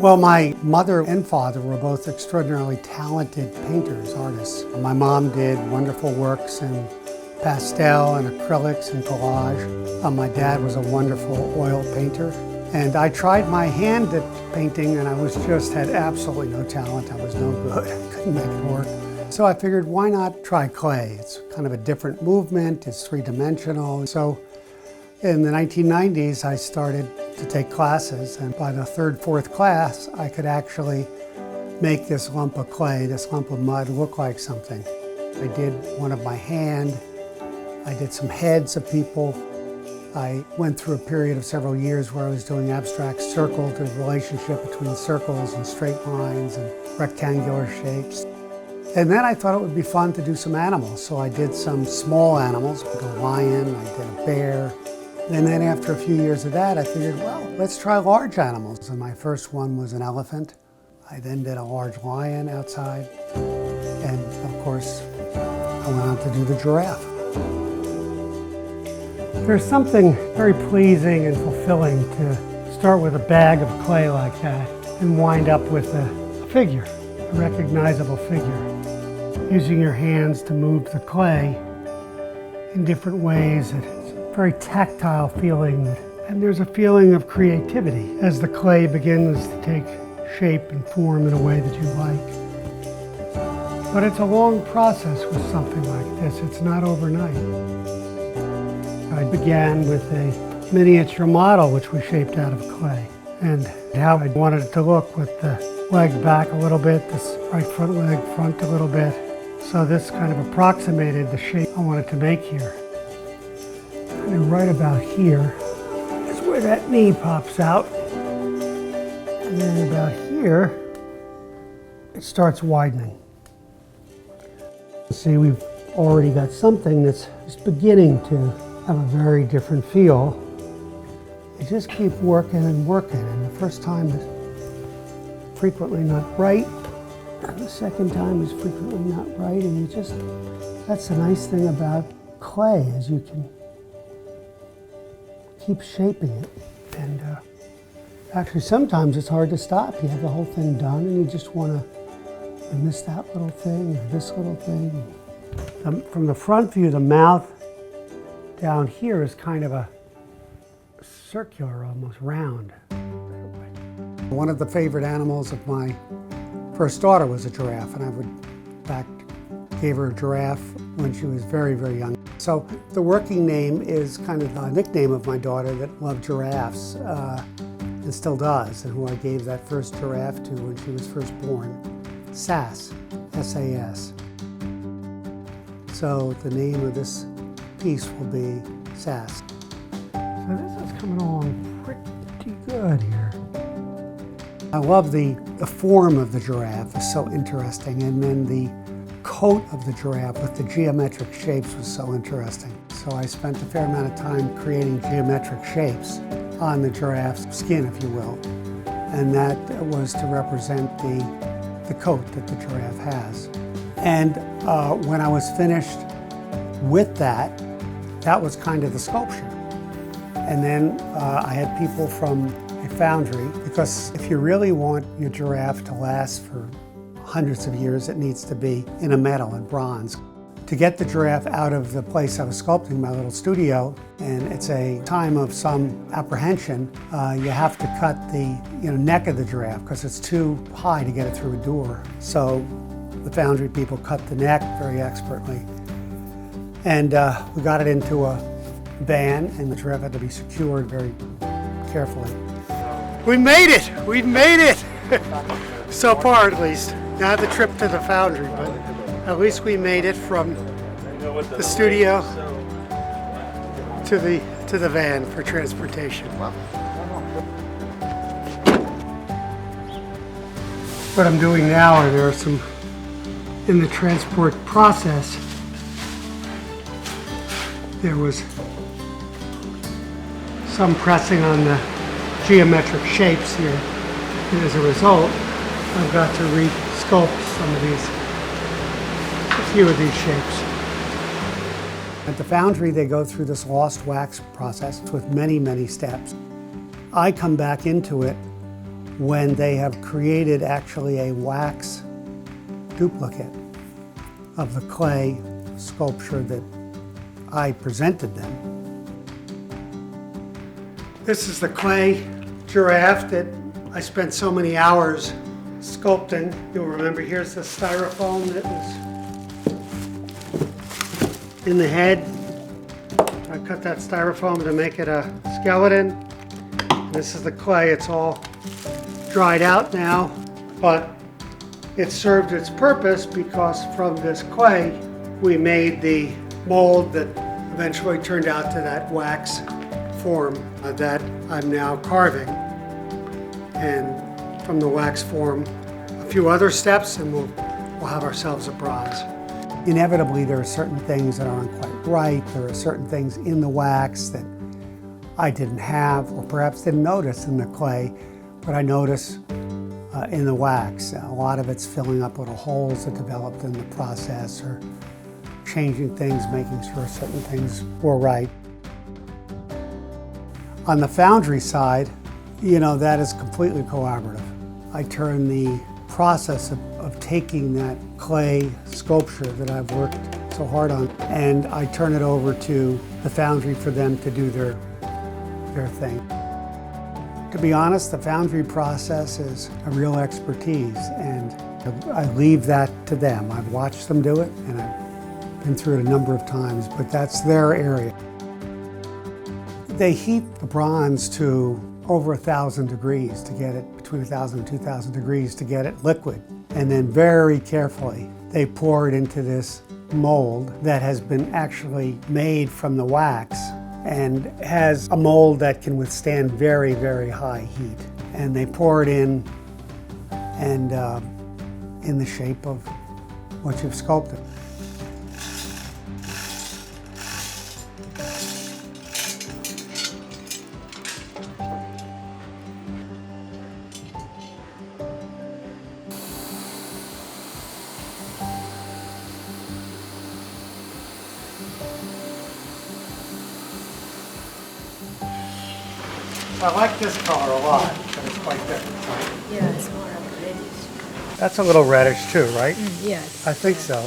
Well, my mother and father were both extraordinarily talented painters, artists. My mom did wonderful works in pastel and acrylics and collage. My dad was a wonderful oil painter. And I tried my hand at painting and I had absolutely no talent. I was no good. I couldn't make it work. So I figured, why not try clay? It's kind of a different movement. It's three-dimensional. So in the 1990s, I started to take classes, and by the third, fourth class, I could actually make this lump of clay, this lump of mud, look like something. I did one of my hand. I did some heads of people. I went through a period of several years where I was doing abstract circles, the relationship between circles and straight lines and rectangular shapes. And then I thought it would be fun to do some animals. So I did some small animals, like a lion, I did a bear. And then after a few years of that, I figured, well, let's try large animals. And my first one was an elephant. I then did a large lion outside. And of course, I went on to do the giraffe. There's something very pleasing and fulfilling to start with a bag of clay like that and wind up with a figure, a recognizable figure. Using your hands to move the clay in different ways. It's a very tactile feeling, and there's a feeling of creativity as the clay begins to take shape and form in a way that you like. But it's a long process with something like this. It's not overnight. I began with a miniature model which was shaped out of clay, and how I wanted it to look with the legs back a little bit, this right front leg front a little bit. So this kind of approximated the shape I wanted to make here. And right about here is where that knee pops out. And then about here, it starts widening. See, we've already got something that's just beginning to have a very different feel. You just keep working and working, and the first time is frequently not right. And the second time is frequently not right, and that's the nice thing about clay, is you can keep shaping it. And actually sometimes it's hard to stop. You have the whole thing done and you just want to miss that little thing or this little thing. From the front view, the mouth down here is kind of a circular, almost round. One of the favorite animals of my first daughter was a giraffe, and I in fact gave her a giraffe when she was very, very young. So the working name is kind of the nickname of my daughter that loved giraffes and still does, and who I gave that first giraffe to when she was first born, Sass, S-A-S. So the name of this piece will be Sass. So this is coming along pretty good here. I love the form of the giraffe is so interesting, and then the coat of the giraffe with the geometric shapes was so interesting. So I spent a fair amount of time creating geometric shapes on the giraffe's skin, if you will. And that was to represent the coat that the giraffe has. And when I was finished with that, that was kind of the sculpture. And then I had people from foundry, because if you really want your giraffe to last for hundreds of years, it needs to be in a metal and bronze. To get the giraffe out of the place I was sculpting, my little studio, and it's a time of some apprehension, you have to cut the neck of the giraffe because it's too high to get it through a door. So the foundry people cut the neck very expertly. And we got it into a van, and the giraffe had to be secured very carefully. We made it! We made it! So far, at least. Not the trip to the foundry, but at least we made it from the studio to the van for transportation. What I'm doing now, there are some in the transport process. There was some pressing on the geometric shapes here, and as a result, I've got to re-sculpt some of these, a few of these shapes. At the foundry, they go through this lost wax process with many, many steps. I come back into it when they have created actually a wax duplicate of the clay sculpture that I presented them. This is the clay giraffe that I spent so many hours sculpting. You'll remember here's the styrofoam that was in the head. I cut that styrofoam to make it a skeleton. This is the clay. It's all dried out now, but it served its purpose because from this clay we made the mold that eventually turned out to that wax form that I'm now carving. And from the wax form, a few other steps, and we'll have ourselves a bronze. Inevitably, there are certain things that aren't quite right. There are certain things in the wax that I didn't have, or perhaps didn't notice in the clay, but I notice in the wax. A lot of it's filling up little holes that developed in the process, or changing things, making sure certain things were right. On the foundry side, that is completely collaborative. I turn the process of taking that clay sculpture that I've worked so hard on, and I turn it over to the foundry for them to do their thing. To be honest, the foundry process is a real expertise, and I leave that to them. I've watched them do it, and I've been through it a number of times, but that's their area. They heat the bronze to over 1,000 degrees to get it, between 1,000 and 2,000 degrees to get it liquid. And then very carefully, they pour it into this mold that has been actually made from the wax and has a mold that can withstand very, very high heat. And they pour it in, and in the shape of what you've sculpted. I like this color a lot, but it's quite different, right? Yeah, it's more of reddish. That's a little reddish too, right? Yes. I think so.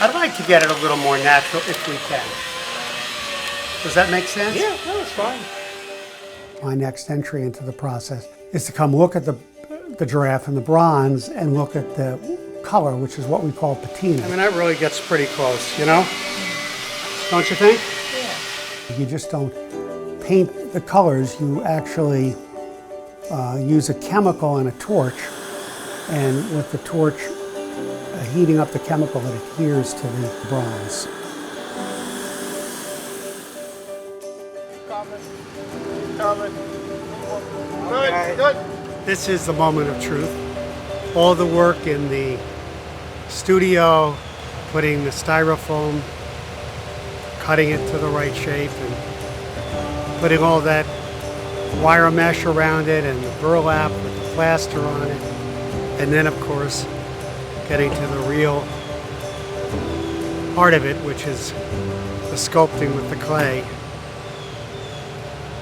I'd like to get it a little more natural if we can. Does that make sense? Yeah, no, it's fine. My next entry into the process is to come look at the giraffe and the bronze and look at the color, which is what we call patina. I mean, that really gets pretty close, Don't you think? Yeah. You just don't paint the colors, you actually use a chemical and a torch, and with the torch heating up the chemical, it adheres to the bronze. Good. This is the moment of truth. All the work in the studio, putting the styrofoam, cutting it to the right shape, and putting all that wire mesh around it and the burlap with the plaster on it. And then, of course, getting to the real part of it, which is the sculpting with the clay.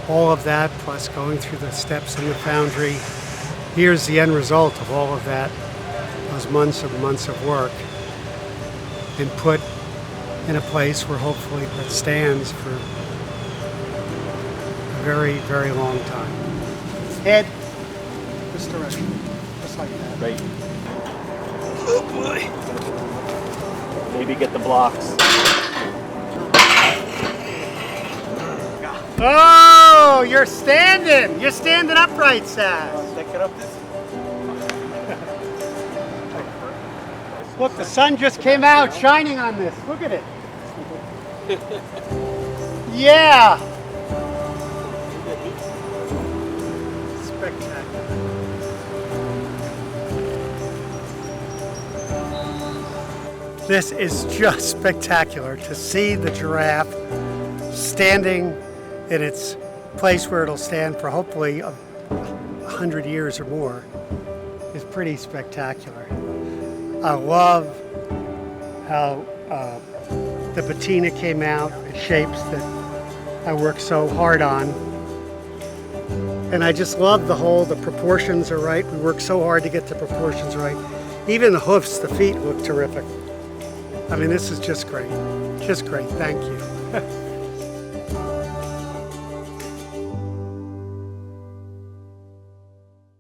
All of that, plus going through the steps in the foundry. Here's the end result of all of that, those months of work, and put in a place where hopefully it stands for very, very long time. Head, this direction, just like that. Right. Oh boy. Maybe get the blocks. Oh, you're standing. You're standing upright, Saz. Stick it up this. Look, the sun just came out shining on this. Look at it. Yeah. Spectacular. This is just spectacular to see the giraffe standing in its place where it'll stand for hopefully 100 years or more. Is pretty spectacular. I love how the patina came out in shapes that I worked so hard on. And I just love the proportions are right. We work so hard to get the proportions right. Even the hoofs, the feet look terrific. I mean, this is just great. Just great. Thank you.